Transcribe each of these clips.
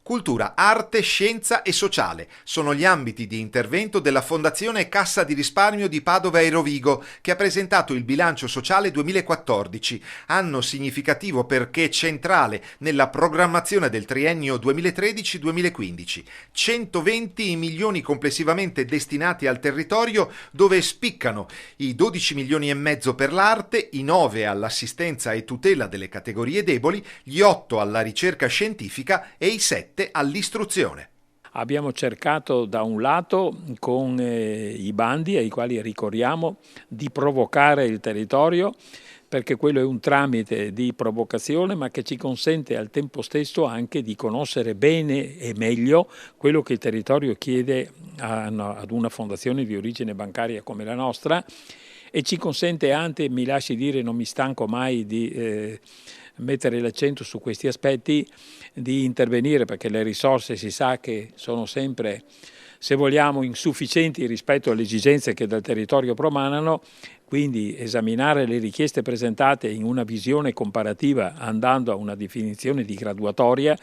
Cultura, arte, scienza e sociale sono gli ambiti di intervento della Fondazione Cassa di Risparmio di Padova e Rovigo, che ha presentato il bilancio sociale 2014, anno significativo perché centrale nella programmazione del triennio 2013-2015. 120 i milioni complessivamente destinati al territorio, dove spiccano i 12 milioni e mezzo per l'arte, i 9 all'assistenza e tutela delle categorie deboli, gli 8 alla ricerca scientifica e i 7 all'istruzione. Abbiamo cercato da un lato con i bandi ai quali ricorriamo di provocare il territorio, perché quello è un tramite di provocazione ma che ci consente al tempo stesso anche di conoscere bene e meglio quello che il territorio chiede ad una fondazione di origine bancaria come la nostra, e ci consente anche, mi lasci dire, non mi stanco mai di mettere l'accento su questi aspetti, di intervenire, perché le risorse si sa che sono sempre, se vogliamo, insufficienti rispetto alle esigenze che dal territorio promanano. Quindi esaminare le richieste presentate in una visione comparativa, andando a una definizione di graduatoria,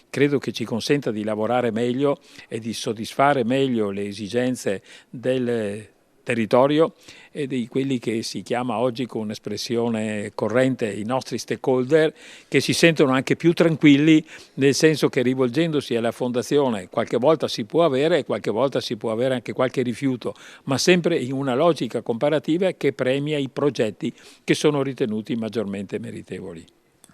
credo che ci consenta di lavorare meglio e di soddisfare meglio le esigenze del territorio e di quelli che si chiama oggi con un'espressione corrente i nostri stakeholder, che si sentono anche più tranquilli, nel senso che rivolgendosi alla fondazione qualche volta si può avere e qualche volta si può avere anche qualche rifiuto, ma sempre in una logica comparativa che premia i progetti che sono ritenuti maggiormente meritevoli.